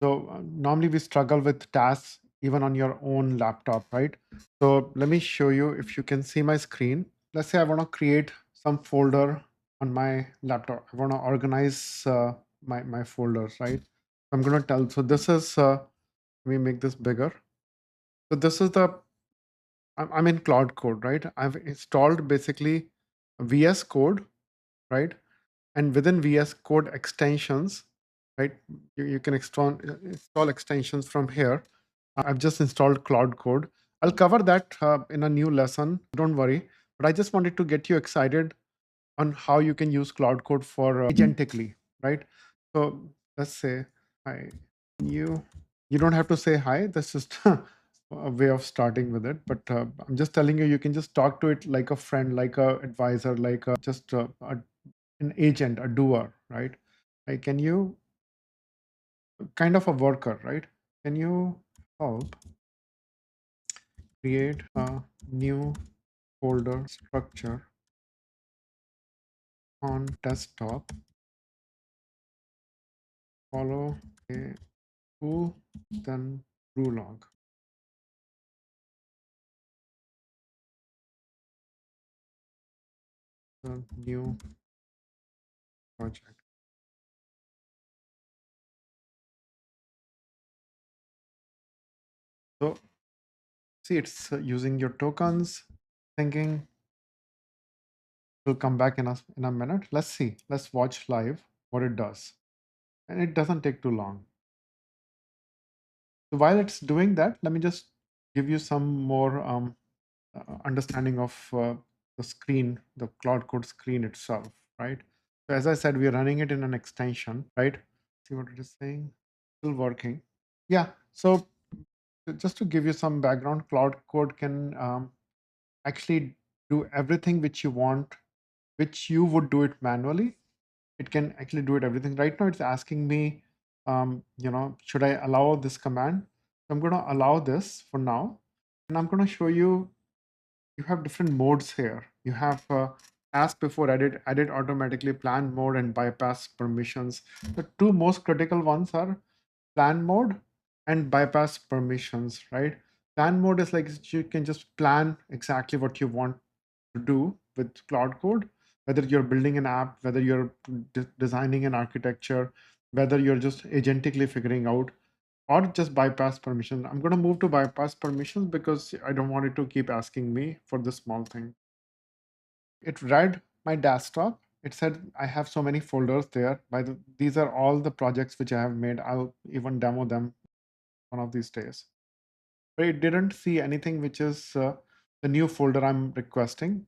So normally we struggle with tasks even on your own laptop, right? So let me show you if you can see my screen. Let's say I want to create some folder on my laptop. I want to organize my folders, right? I'm going to tell. So this is, let me make this bigger. So this is the, I'm in Claude Code, right? I've installed basically VS Code, right? And within VS Code extensions, right? You can install extensions from here. I've just installed Claude Code. I'll cover that in a new lesson. Don't worry. But I just wanted to get you excited on how you can use Claude Code for agentically, right? So let's say hi. You you don't have to say hi. That's just a way of starting with it. But I'm just telling you, you can just talk to it like a friend, like a advisor, like just an agent, a doer, right? Like, can you kind of a worker, right? Can you help create a new folder structure on desktop? Follow a tool, then Brew Log, the new project. So see, it's using your tokens, thinking will come back in a minute. Let's see. Let's watch live what it does. And it doesn't take too long. So while it's doing that, let me just give you some more understanding of the screen, the Cloud Code screen itself, right? So as I said, we're running it in an extension, right? See what it is saying? Still working. Yeah. So just to give you some background, Cloud Code can actually do everything which you want, which you would do it manually. It can actually do it everything. Right now, it's asking me, should I allow this command? So I'm going to allow this for now, and I'm going to show you. You have different modes here. You have ask before edit automatically, plan mode, and bypass permissions. The two most critical ones are plan mode and bypass permissions, right? Plan mode is like you can just plan exactly what you want to do with Cloud Code, whether you're building an app, whether you're designing an architecture, whether you're just agentically figuring out, or just bypass permissions. I'm going to move to bypass permissions because I don't want it to keep asking me for this small thing. It read my desktop. It said I have so many folders there. These are all the projects which I have made. I'll even demo them one of these days. But it didn't see anything which is the new folder I'm requesting.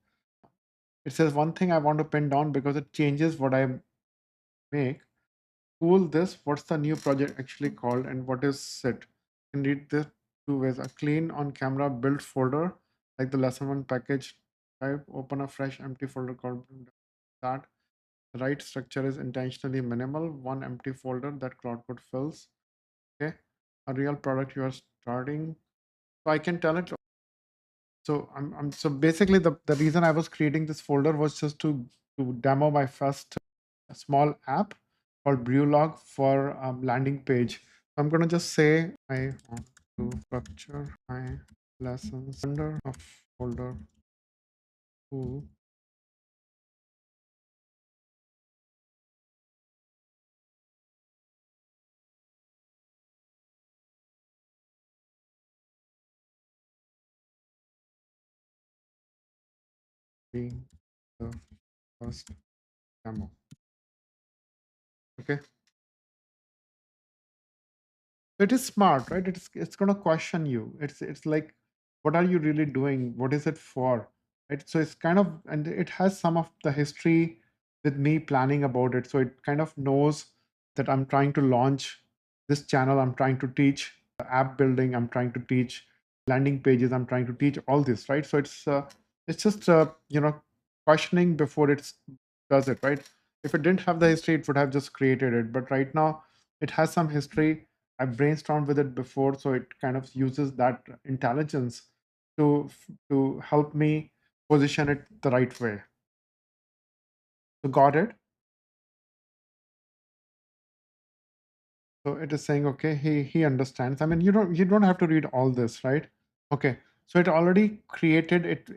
It says one thing I want to pin down because it changes what I make. Cool this. What's the new project actually called and what is it? You can read this two ways. A clean on camera build folder, like the lesson one package type, open a fresh empty folder called that. The right structure is intentionally minimal, one empty folder that Cloud Code fills. Okay. A real product you are starting. So I can tell it. So so basically the reason I was creating this folder was just to demo my first small app called Brew Log for landing page. So I'm gonna just say I want to structure my lessons under a folder tool being the first demo. Okay. It is smart, right? It's gonna question you. It's like, what are you really doing? What is it for? Right? So it's kind of, and it has some of the history with me planning about it. So it kind of knows that I'm trying to launch this channel. I'm trying to teach app building. I'm trying to teach landing pages. I'm trying to teach all this, right? So it's just questioning before it does it, right? If it didn't have the history, it would have just created it. But right now, it has some history. I've brainstormed with it before, so it kind of uses that intelligence to help me position it the right way. So got it? So it is saying, okay, he understands. I mean, you don't have to read all this, right? Okay. So it already created it.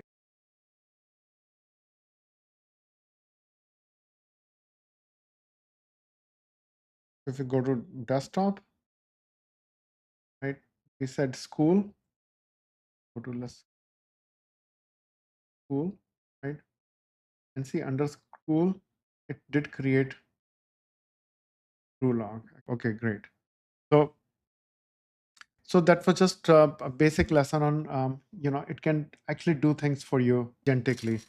If you go to desktop, right? We said school. Go to less school, right? And see under school, it did create Brew Log. Okay, great. So that was just a basic lesson on it can actually do things for you agentically.